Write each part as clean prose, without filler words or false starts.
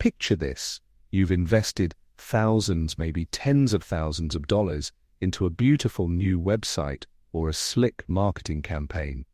Picture this. You've invested thousands, maybe tens of thousands of dollars into a beautiful new website or a slick marketing campaign.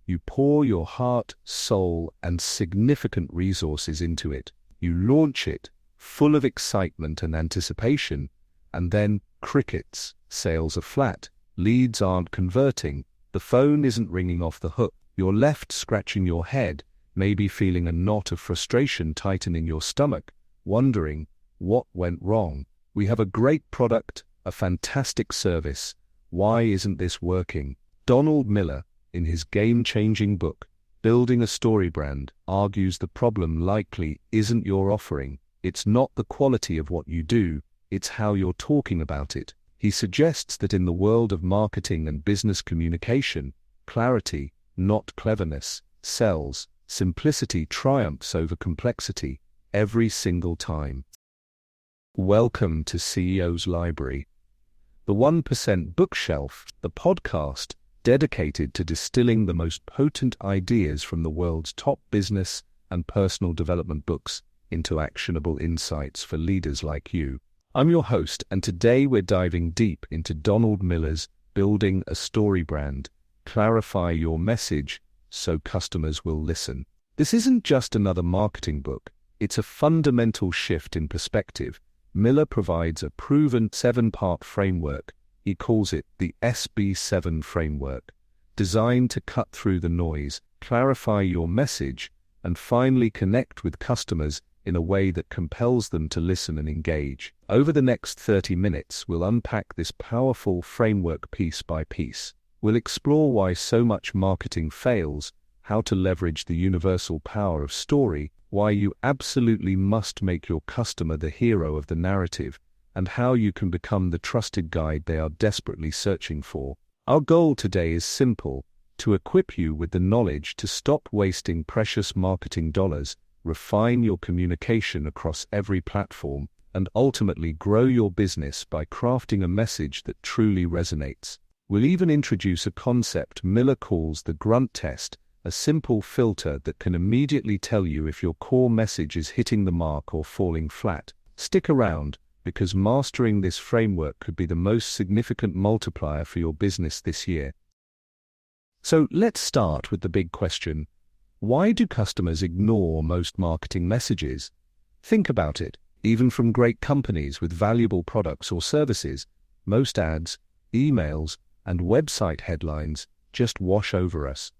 You pour your heart, soul, and significant resources into it. You launch it, full of excitement and anticipation, and then crickets. Sales are flat, leads aren't converting, the phone isn't ringing off the hook. You're left scratching your head, maybe feeling a knot of frustration tighten in your stomach, wondering what went wrong. We have a great product, a fantastic service. Why isn't this working? Donald Miller, in his game-changing book, Building a StoryBrand, argues the problem likely isn't your offering. It's not the quality of what you do, it's how you're talking about it. He suggests that in the world of marketing and business communication, clarity, not cleverness, sells. Simplicity triumphs over complexity every single time. Welcome to CEO's Library, the 1% Bookshelf, the podcast dedicated to distilling the most potent ideas from the world's top business and personal development books into actionable insights for leaders like you. I'm your host, and today we're diving deep into Donald Miller's Building a StoryBrand. Clarify your message so customers will listen. This isn't just another marketing book, it's a fundamental shift in perspective. Miller provides a proven 7-part framework. He calls it the SB7 framework, designed to cut through the noise, clarify your message, and finally connect with customers in a way that compels them to listen and engage. Over the next 30 minutes, we'll unpack this powerful framework piece by piece. We'll explore why so much marketing fails, how to leverage the universal power of story, why you absolutely must make your customer the hero of the narrative, and how you can become the trusted guide they are desperately searching for. Our goal today is simple: to equip you with the knowledge to stop wasting precious marketing dollars, refine your communication across every platform, and ultimately grow your business by crafting a message that truly resonates. We'll even introduce a concept Miller calls the grunt test, a simple filter that can immediately tell you if your core message is hitting the mark or falling flat. Stick around, because mastering this framework could be the most significant multiplier for your business this year. So let's start with the big question. Why do customers ignore most marketing messages? Think about it. Even from great companies with valuable products or services, most ads, emails, and website headlines just wash over us.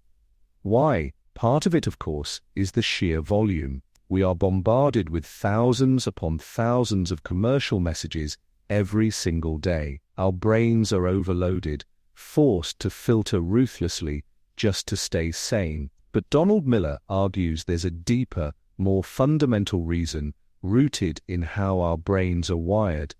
Why? Part of it, of course, is the sheer volume. We are bombarded with thousands upon thousands of commercial messages every single day. Our brains are overloaded, forced to filter ruthlessly just to stay sane. But Donald Miller argues there's a deeper, more fundamental reason rooted in how our brains are wired.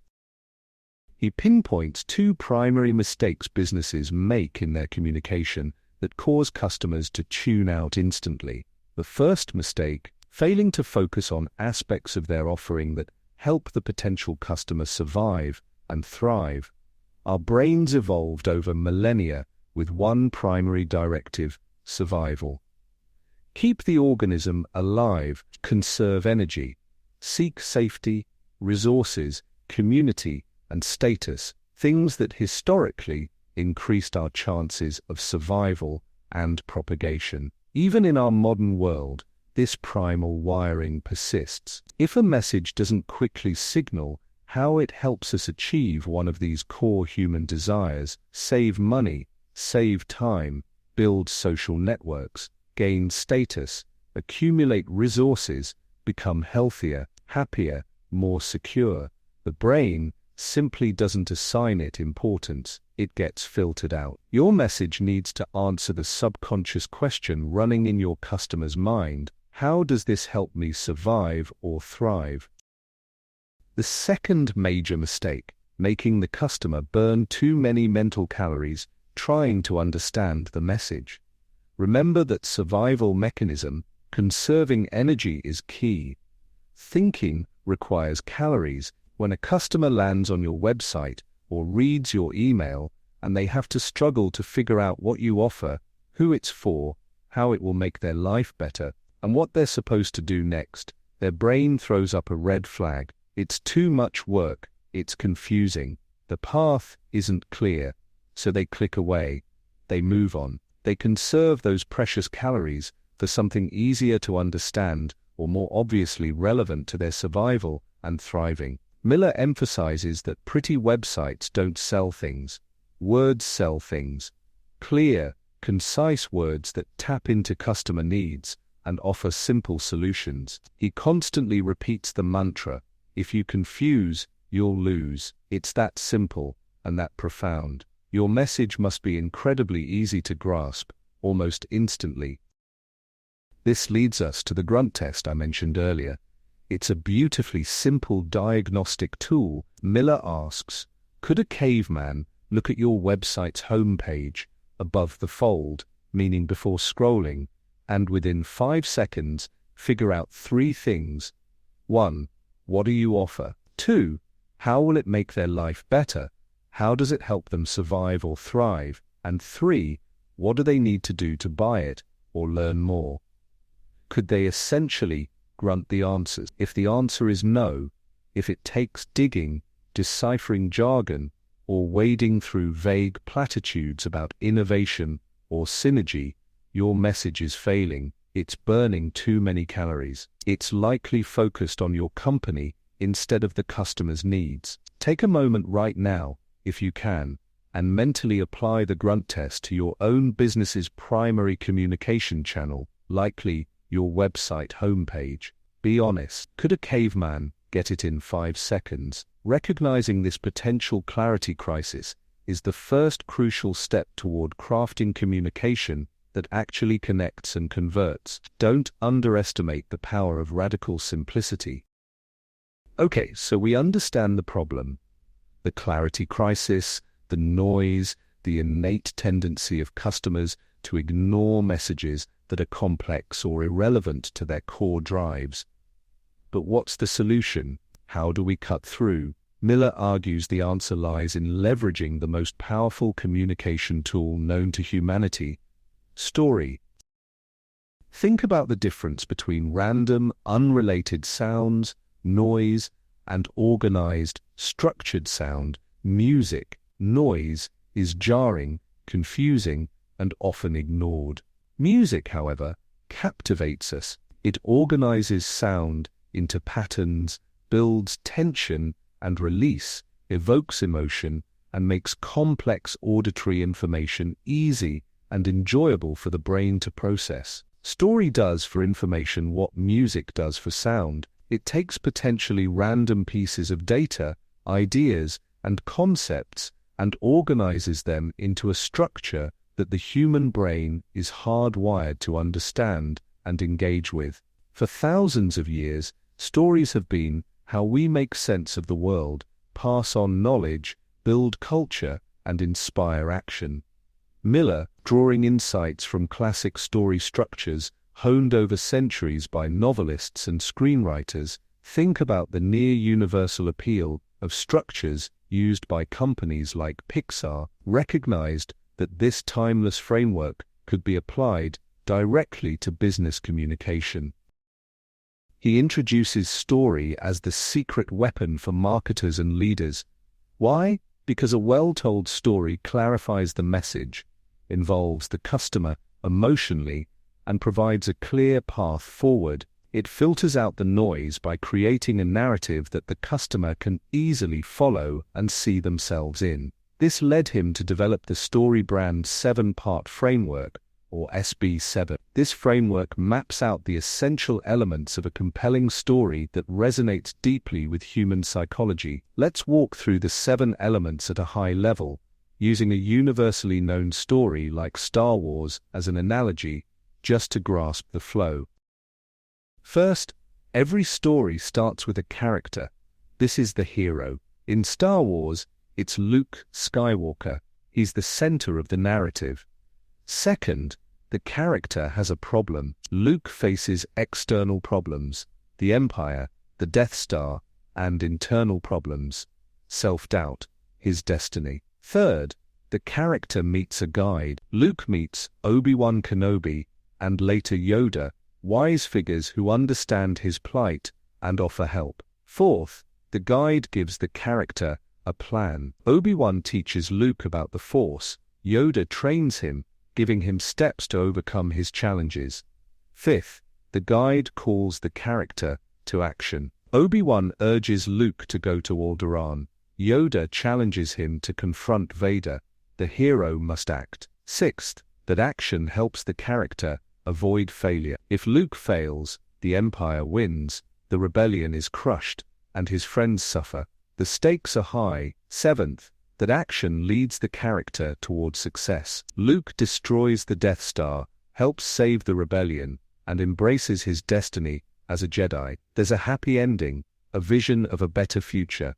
He pinpoints 2 primary mistakes businesses make in their communication that cause customers to tune out instantly. The first mistake: failing to focus on aspects of their offering that help the potential customer survive and thrive. Our brains evolved over millennia with one primary directive: survival. Keep the organism alive, conserve energy, seek safety, resources, community, and status, things that historically increased our chances of survival and propagation. Even in our modern world, this primal wiring persists. If a message doesn't quickly signal how it helps us achieve one of these core human desires, save money, save time, build social networks, gain status, accumulate resources, become healthier, happier, more secure, the brain simply doesn't assign it importance. It gets filtered out. Your message needs to answer the subconscious question running in your customer's mind: how does this help me survive or thrive? The second major mistake: making the customer burn too many mental calories trying to understand the message. Remember that survival mechanism, conserving energy, is key. Thinking requires calories. When a customer lands on your website or reads your email and they have to struggle to figure out what you offer, who it's for, how it will make their life better, and what they're supposed to do next, Their brain throws up a red flag. It's too much work, it's confusing. The path isn't clear, so they click away. They move on. They conserve those precious calories for something easier to understand or more obviously relevant to their survival and thriving. Miller emphasizes that pretty websites don't sell things. Words sell things. Clear, concise words that tap into customer needs and offer simple solutions. He constantly repeats the mantra, if you confuse, you'll lose. It's that simple and that profound. Your message must be incredibly easy to grasp, almost instantly. This leads us to the grunt test I mentioned earlier. It's a beautifully simple diagnostic tool. Miller asks, could a caveman look at your website's homepage above the fold, meaning before scrolling, and within 5 seconds figure out 3 things? 1. What do you offer? 2. How will it make their life better? How does it help them survive or thrive? And 3. What do they need to do to buy it or learn more? Could they essentially grunt the answers? If the answer is no, if it takes digging, deciphering jargon, or wading through vague platitudes about innovation or synergy, your message is failing. It's burning too many calories. It's likely focused on your company instead of the customer's needs. Take a moment right now, if you can, and mentally apply the grunt test to your own business's primary communication channel, likely your website homepage. Be honest. Could a caveman get it in 5 seconds? Recognizing this potential clarity crisis is the first crucial step toward crafting communication that actually connects and converts. Don't underestimate the power of radical simplicity. Okay, so we understand the problem, the clarity crisis, the noise, the innate tendency of customers to ignore messages that are complex or irrelevant to their core drives. But what's the solution? How do we cut through? Miller argues the answer lies in leveraging the most powerful communication tool known to humanity: story. Think about the difference between random, unrelated sounds, noise, and organized, structured sound. Music, noise, is jarring, confusing, and often ignored. Music, however, captivates us. It organizes sound into patterns, builds tension and release, evokes emotion, and makes complex auditory information easy and enjoyable for the brain to process. Story does for information what music does for sound. It takes potentially random pieces of data, ideas, and concepts and organizes them into a structure that the human brain is hardwired to understand and engage with. For thousands of years, stories have been how we make sense of the world, pass on knowledge, build culture, and inspire action. Miller, drawing insights from classic story structures honed over centuries by novelists and screenwriters, think about the near-universal appeal of structures used by companies like Pixar, recognized that this timeless framework could be applied directly to business communication. He introduces story as the secret weapon for marketers and leaders. Why? Because a well-told story clarifies the message, involves the customer emotionally, and provides a clear path forward. It filters out the noise by creating a narrative that the customer can easily follow and see themselves in. This led him to develop the StoryBrand 7-part framework, or SB7. This framework maps out the essential elements of a compelling story that resonates deeply with human psychology. Let's walk through the 7 elements at a high level, using a universally known story like Star Wars as an analogy, just to grasp the flow. First, every story starts with a character. This is the hero. In Star Wars, it's Luke Skywalker. He's the center of the narrative. Second, the character has a problem. Luke faces external problems, the Empire, the Death Star, and internal problems, self-doubt, his destiny. Third, the character meets a guide. Luke meets Obi-Wan Kenobi, and later Yoda, wise figures who understand his plight and offer help. Fourth, the guide gives the character a plan. Obi-Wan teaches Luke about the Force. Yoda trains him, giving him steps to overcome his challenges. Fifth, the guide calls the character to action. Obi-Wan urges Luke to go to Alderaan. Yoda challenges him to confront Vader. The hero must act. Sixth, that action helps the character avoid failure. If Luke fails, the Empire wins, the rebellion is crushed, and his friends suffer. The stakes are high. Seventh, that action leads the character towards success. Luke destroys the Death Star, helps save the rebellion, and embraces his destiny as a Jedi. There's a happy ending, a vision of a better future.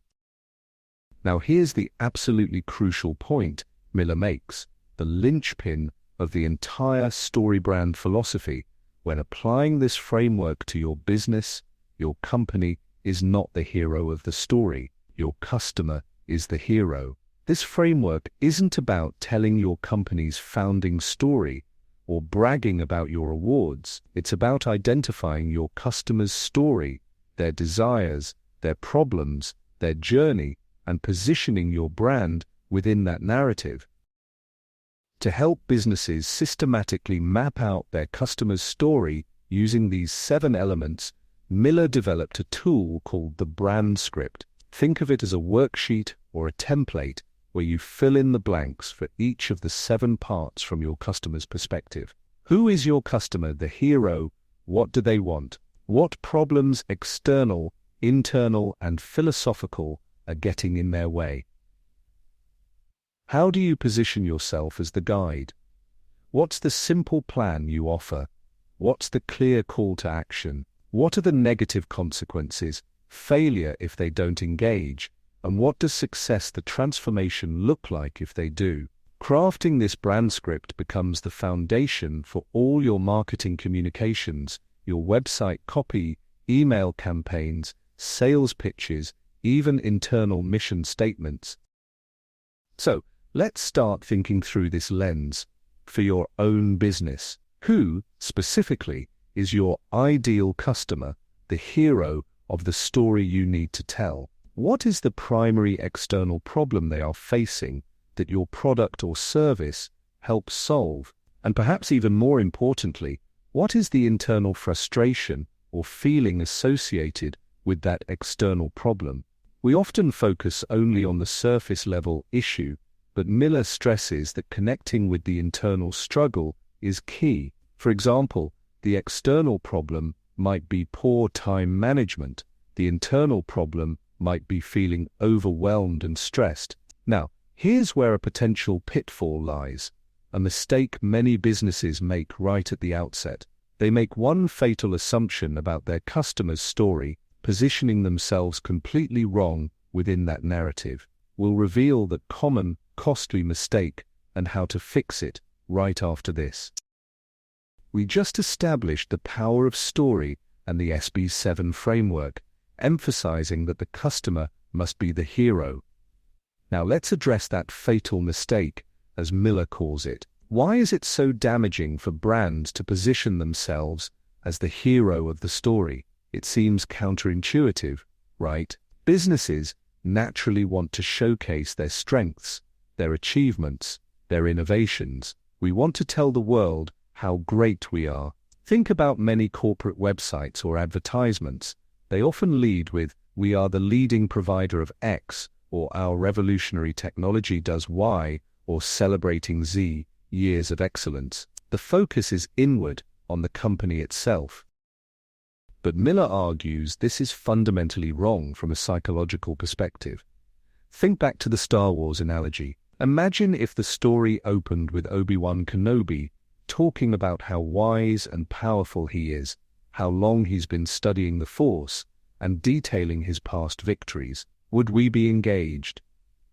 Now here's the absolutely crucial point Miller makes, the linchpin of the entire StoryBrand philosophy. When applying this framework to your business, your company is not the hero of the story. Your customer is the hero. This framework isn't about telling your company's founding story or bragging about your awards. It's about identifying your customer's story, their desires, their problems, their journey, and positioning your brand within that narrative. To help businesses systematically map out their customer's story using these 7 elements, Miller developed a tool called the brand script. Think of it as a worksheet or a template where you fill in the blanks for each of the 7 parts from your customer's perspective. Who is your customer, the hero? What do they want? What problems, external, internal, and philosophical, are getting in their way? How do you position yourself as the guide? What's the simple plan you offer? What's the clear call to action? What are the negative consequences, failure if they don't engage? And what does success, the transformation, look like if they do? Crafting this brand script becomes the foundation for all your marketing communications, your website copy, email campaigns, sales pitches, even internal mission statements. So, let's start thinking through this lens for your own business. Who, specifically, is your ideal customer, the hero of the story you need to tell? What is the primary external problem they are facing that your product or service helps solve? And perhaps even more importantly, what is the internal frustration or feeling associated with that external problem? We often focus only on the surface level issue, but Miller stresses that connecting with the internal struggle is key. For example, the external problem might be poor time management. The internal problem might be feeling overwhelmed and stressed. Now, here's where a potential pitfall lies, a mistake many businesses make right at the outset. They make one fatal assumption about their customer's story, positioning themselves completely wrong within that narrative. We'll reveal the common, costly mistake and how to fix it right after this. We just established the power of story and the SB7 framework, emphasizing that the customer must be the hero. Now let's address that fatal mistake, as Miller calls it. Why is it so damaging for brands to position themselves as the hero of the story? It seems counterintuitive, right? Businesses naturally want to showcase their strengths, their achievements, their innovations. We want to tell the world how great we are. Think about many corporate websites or advertisements. They often lead with, "We are the leading provider of X," or "Our revolutionary technology does Y," or "Celebrating Z, years of excellence." The focus is inward, on the company itself. But Miller argues this is fundamentally wrong from a psychological perspective. Think back to the Star Wars analogy. Imagine if the story opened with Obi-Wan Kenobi talking about how wise and powerful he is, how long he's been studying the Force, and detailing his past victories. Would we be engaged?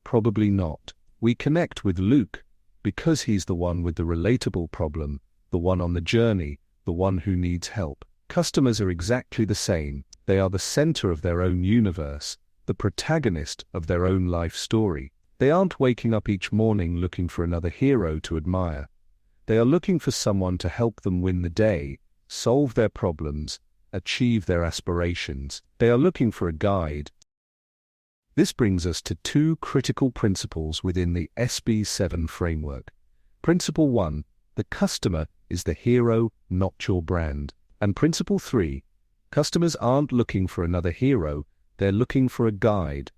Probably not. We connect with Luke because he's the one with the relatable problem, the one on the journey, the one who needs help. Customers are exactly the same. They are the center of their own universe, the protagonist of their own life story. They aren't waking up each morning looking for another hero to admire. They are looking for someone to help them win the day, solve their problems, achieve their aspirations. They are looking for a guide. This brings us to two critical principles within the SB7 framework. Principle 1, the customer is the hero, not your brand. And Principle 3, customers aren't looking for another hero, they're looking for a guide.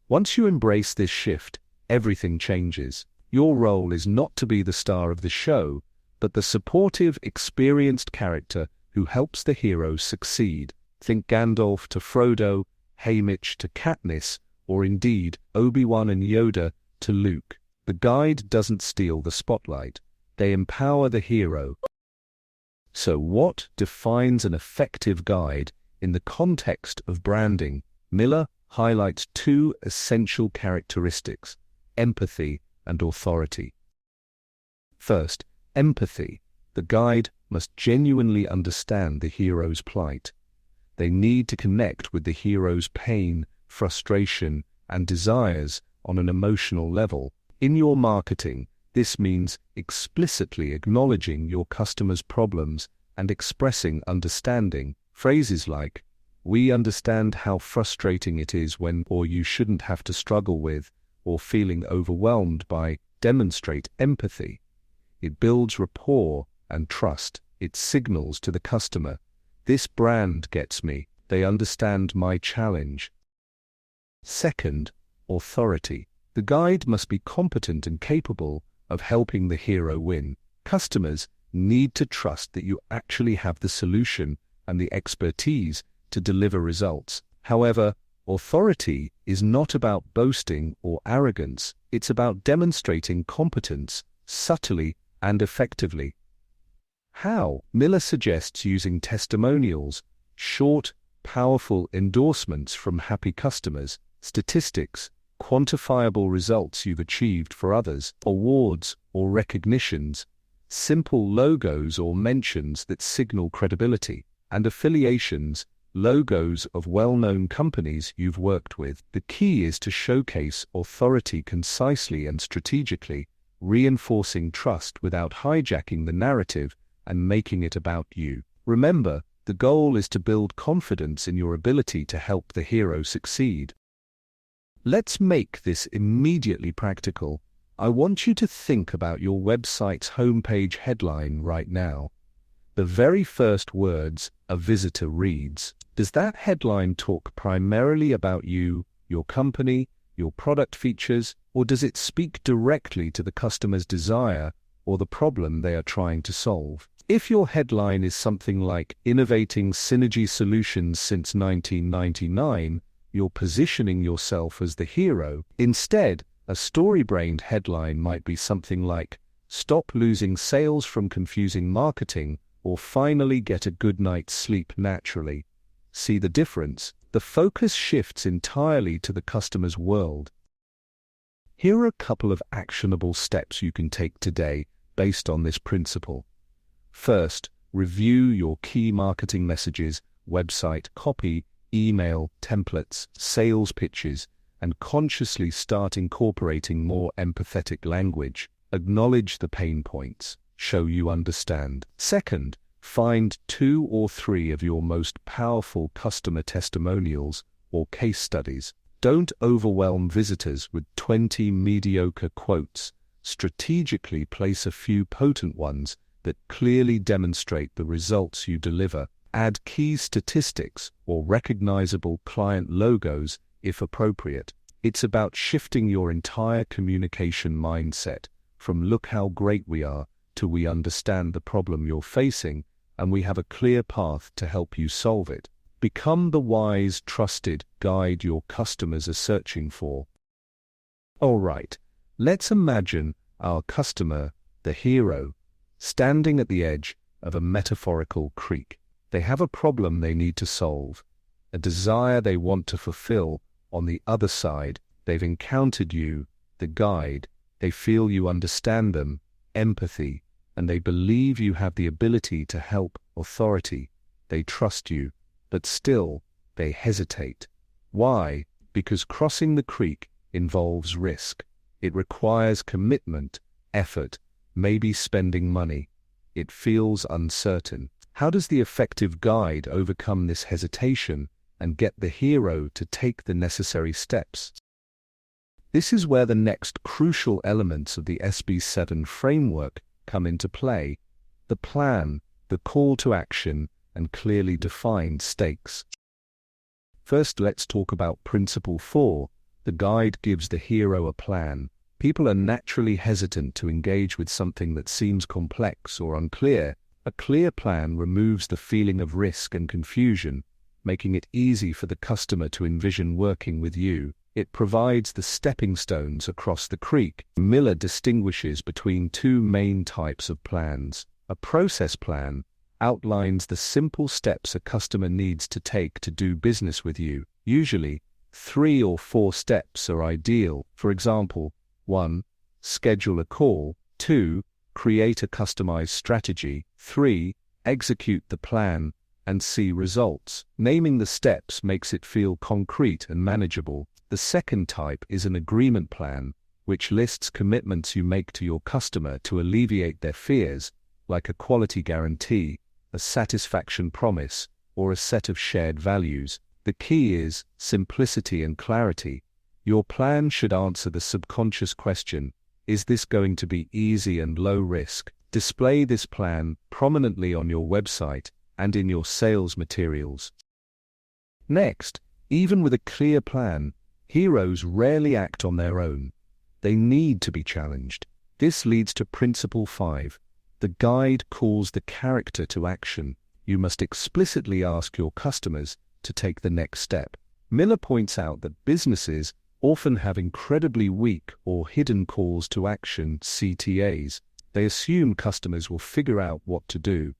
Once you embrace this shift, everything changes. Your role is not to be the star of the show, but the supportive, experienced character who helps the hero succeed. Think Gandalf to Frodo, Haymitch to Katniss, or indeed Obi-Wan and Yoda to Luke. The guide doesn't steal the spotlight. They empower the hero. So what defines an effective guide in the context of branding? Miller highlights two essential characteristics: empathy and authority. First, empathy. The guide must genuinely understand the hero's plight. They need to connect with the hero's pain, frustration, and desires on an emotional level. In your marketing, this means explicitly acknowledging your customers' problems and expressing understanding. Phrases like, "We understand how frustrating it is when," or "you shouldn't have to struggle with," or "feeling overwhelmed by," demonstrate empathy. It builds rapport and trust. It signals to the customer, "This brand gets me. They understand my challenge." Second, authority. The guide must be competent and capable of helping the hero win. Customers need to trust that you actually have the solution and the expertise to deliver results. However, authority is not about boasting or arrogance. It's about demonstrating competence subtly and effectively. How? Miller suggests using testimonials, short, powerful endorsements from happy customers, statistics, quantifiable results you've achieved for others, awards or recognitions, simple logos or mentions that signal credibility, and affiliations, logos of well-known companies you've worked with. The key is to showcase authority concisely and strategically, reinforcing trust without hijacking the narrative and making it about you. Remember, the goal is to build confidence in your ability to help the hero succeed. Let's make this immediately practical. I want you to think about your website's homepage headline right now. The very first words a visitor reads. Does that headline talk primarily about you, your company, your product features, or does it speak directly to the customer's desire or the problem they are trying to solve? If your headline is something like "Innovating Synergy Solutions Since 1999, you're positioning yourself as the hero. Instead, a StoryBrand headline might be something like "Stop Losing Sales from Confusing Marketing," or "Finally Get a Good Night's Sleep Naturally." See the difference? The focus shifts entirely to the customer's world. Here are a couple of actionable steps you can take today based on this principle. First, review your key marketing messages, website copy, email templates, sales pitches, and consciously start incorporating more empathetic language. Acknowledge the pain points. Show you understand. Second, find 2 or 3 of your most powerful customer testimonials or case studies. Don't overwhelm visitors with 20 mediocre quotes. Strategically place a few potent ones that clearly demonstrate the results you deliver. Add key statistics or recognizable client logos if appropriate. It's about shifting your entire communication mindset from "look how great we are" to "we understand the problem you're facing and we have a clear path to help you solve it." Become the wise, trusted guide your customers are searching for. All right, let's imagine our customer, the hero, standing at the edge of a metaphorical creek. They have a problem they need to solve, a desire they want to fulfill. On the other side, they've encountered you, the guide. They feel you understand them, empathy, and they believe you have the ability to help, authority. They trust you, but still, they hesitate. Why? Because crossing the creek involves risk. It requires commitment, effort, maybe spending money. It feels uncertain. How does the effective guide overcome this hesitation and get the hero to take the necessary steps? This is where the next crucial elements of the SB7 framework come into play: the plan, the call to action, and clearly defined stakes. First, let's talk about Principle 4. The guide gives the hero a plan. People are naturally hesitant to engage with something that seems complex or unclear. A clear plan removes the feeling of risk and confusion, making it easy for the customer to envision working with you. It provides the stepping stones across the creek. Miller distinguishes between two main types of plans. A process plan outlines the simple steps a customer needs to take to do business with you. Usually, 3 or 4 steps are ideal. For example, 1. Schedule a call. 2. Create a customized strategy. 3. Execute the plan and see results. Naming the steps makes it feel concrete and manageable. The second type is an agreement plan, which lists commitments you make to your customer to alleviate their fears, like a quality guarantee, a satisfaction promise, or a set of shared values. The key is simplicity and clarity. Your plan should answer the subconscious question: is this going to be easy and low risk? Display this plan prominently on your website and in your sales materials. Next, even with a clear plan, heroes rarely act on their own. They need to be challenged. This leads to Principle 5. The guide calls the character to action. You must explicitly ask your customers to take the next step. Miller points out that businesses often have incredibly weak or hidden calls to action, CTAs. They assume customers will figure out what to do.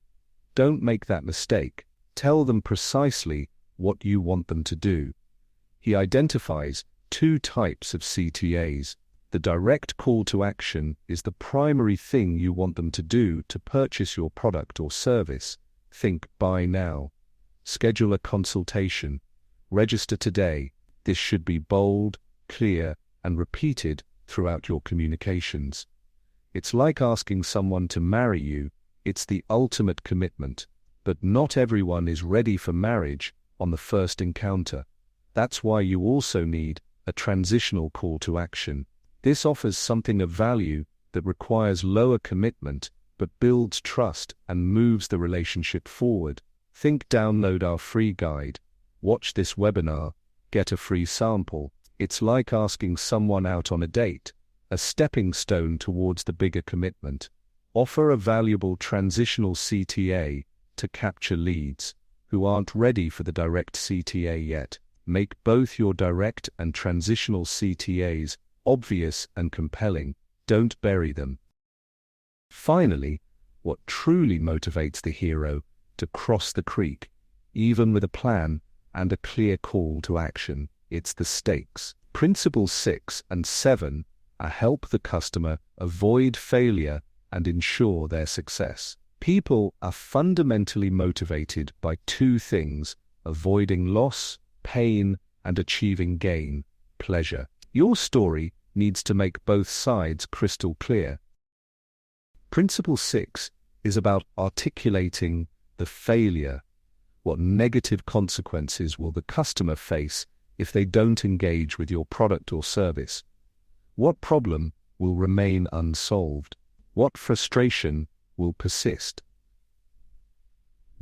Don't make that mistake. Tell them precisely what you want them to do. He identifies 2 types of CTAs. The direct call to action is the primary thing you want them to do to purchase your product or service. Think buy now. Schedule a consultation. Register today. This should be bold, clear, and repeated throughout your communications. It's like asking someone to marry you. It's the ultimate commitment. But not everyone is ready for marriage on the first encounter. That's why you also need a transitional call to action. This offers something of value that requires lower commitment but builds trust and moves the relationship forward. Think download our free guide. Watch this webinar. Get a free sample. It's like asking someone out on a date, a stepping stone towards the bigger commitment. Offer a valuable transitional CTA to capture leads who aren't ready for the direct CTA yet. Make both your direct and transitional CTAs obvious and compelling. Don't bury them. Finally, what truly motivates the hero to cross the creek, even with a plan and a clear call to action, it's the stakes. Principles 6 and 7 help the customer avoid failure and ensure their success. People are fundamentally motivated by 2 things: avoiding loss, pain, and achieving gain, pleasure. Your story needs to make both sides crystal clear. Principle 6 is about articulating the failure. What negative consequences will the customer face if they don't engage with your product or service? What problem will remain unsolved? What frustration will persist?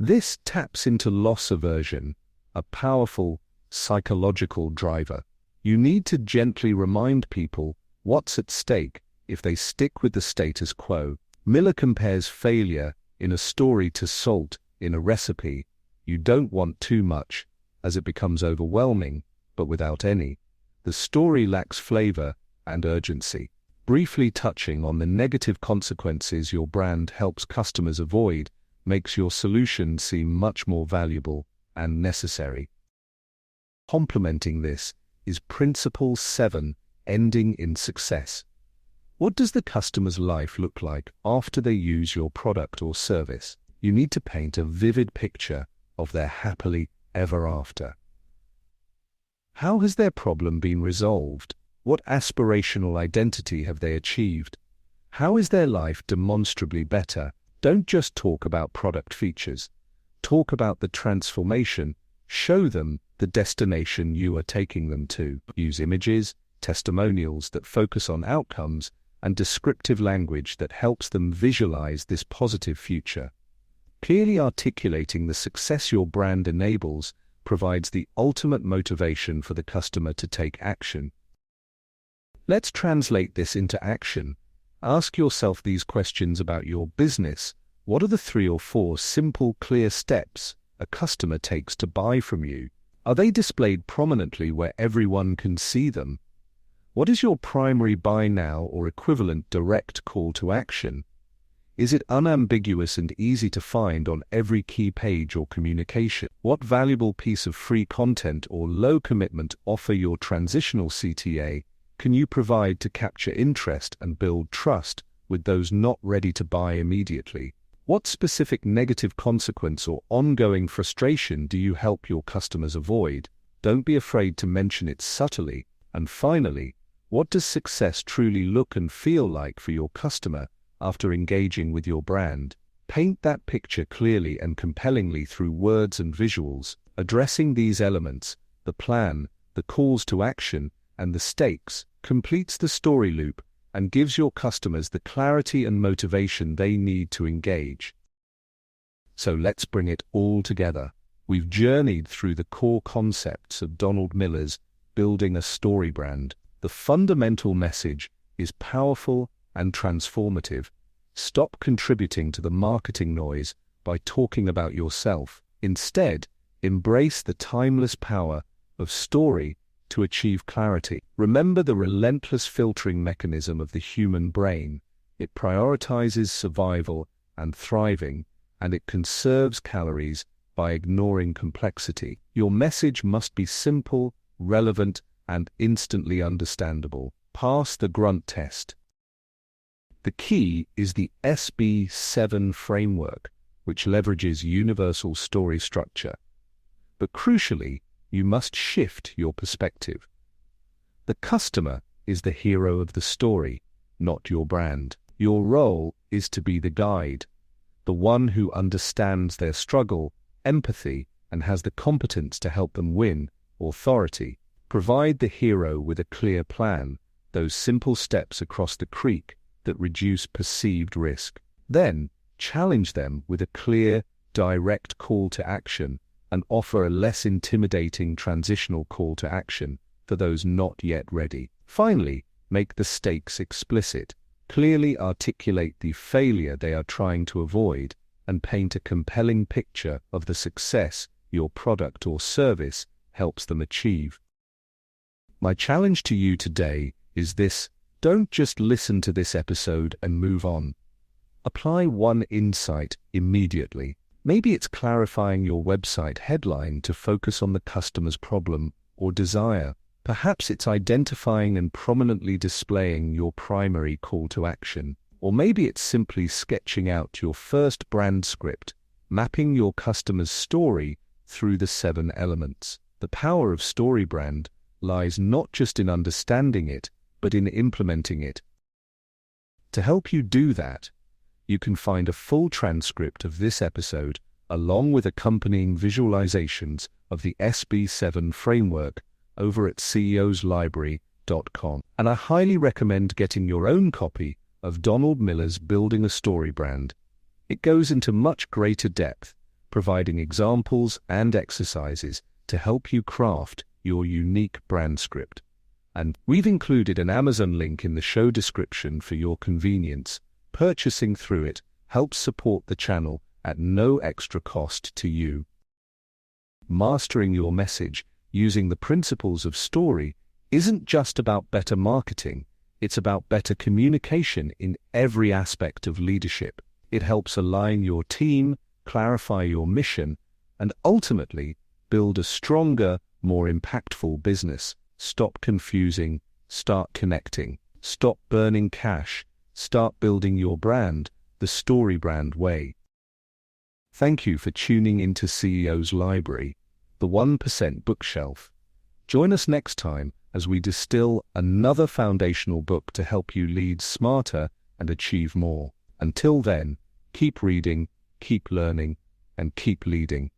This taps into loss aversion, a powerful psychological driver. You need to gently remind people what's at stake if they stick with the status quo. Miller compares failure in a story to salt in a recipe. You don't want too much, as it becomes overwhelming, but without any. The story lacks flavor and urgency. Briefly touching on the negative consequences your brand helps customers avoid makes your solution seem much more valuable and necessary. Complementing this is Principle 7, ending in success. What does the customer's life look like after they use your product or service? You need to paint a vivid picture of their happily ever after. How has their problem been resolved? What aspirational identity have they achieved? How is their life demonstrably better? Don't just talk about product features. Talk about the transformation. Show them the destination you are taking them to. Use images, testimonials that focus on outcomes, and descriptive language that helps them visualize this positive future. Clearly articulating the success your brand enables provides the ultimate motivation for the customer to take action. Let's translate this into action. Ask yourself these questions about your business. What are the 3 or 4 simple, clear steps a customer takes to buy from you? Are they displayed prominently where everyone can see them? What is your primary buy now or equivalent direct call to action? Is it unambiguous and easy to find on every key page or communication? What valuable piece of free content or low-commitment offer your transitional CTA can you provide to capture interest and build trust with those not ready to buy immediately? What specific negative consequence or ongoing frustration do you help your customers avoid? Don't be afraid to mention it subtly. And finally, what does success truly look and feel like for your customer after engaging with your brand? Paint that picture clearly and compellingly through words and visuals. Addressing these elements, the plan, the calls to action, and the stakes, completes the story loop and gives your customers the clarity and motivation they need to engage. So let's bring it all together. We've journeyed through the core concepts of Donald Miller's Building a Story Brand. The fundamental message is powerful and transformative. Stop contributing to the marketing noise by talking about yourself. Instead, embrace the timeless power of story to achieve clarity. Remember the relentless filtering mechanism of the human brain. It prioritizes survival and thriving, and it conserves calories by ignoring complexity. Your message must be simple, relevant, and instantly understandable. Pass the grunt test. The key is the SB7 framework, which leverages universal story structure. But crucially, you must shift your perspective. The customer is the hero of the story, not your brand. Your role is to be the guide, the one who understands their struggle, empathy, and has the competence to help them win. Authority. Provide the hero with a clear plan, those simple steps across the creek that reduce perceived risk. Then, challenge them with a clear, direct call to action and offer a less intimidating transitional call to action for those not yet ready. Finally, make the stakes explicit. Clearly articulate the failure they are trying to avoid and paint a compelling picture of the success your product or service helps them achieve. My challenge to you today is this: don't just listen to this episode and move on. Apply one insight immediately. Maybe it's clarifying your website headline to focus on the customer's problem or desire. Perhaps it's identifying and prominently displaying your primary call to action. Or maybe it's simply sketching out your first brand script, mapping your customer's story through the 7 elements. The power of StoryBrand lies not just in understanding it, but in implementing it. To help you do that, you can find a full transcript of this episode along with accompanying visualizations of the SB7 framework over at ceoslibrary.com. And I highly recommend getting your own copy of Donald Miller's Building a Story Brand. It goes into much greater depth, providing examples and exercises to help you craft your unique brand script. And we've included an Amazon link in the show description for your convenience. Purchasing through it helps support the channel at no extra cost to you. Mastering your message using the principles of story isn't just about better marketing, it's about better communication in every aspect of leadership. It helps align your team, clarify your mission, and ultimately build a stronger, more impactful business. Stop confusing, start connecting. Stop burning cash, start building your brand the StoryBrand way. Thank you for tuning into CEO's Library, the 1% bookshelf. Join us next time as we distill another foundational book to help you lead smarter and achieve more. Until then, keep reading, keep learning, and keep leading.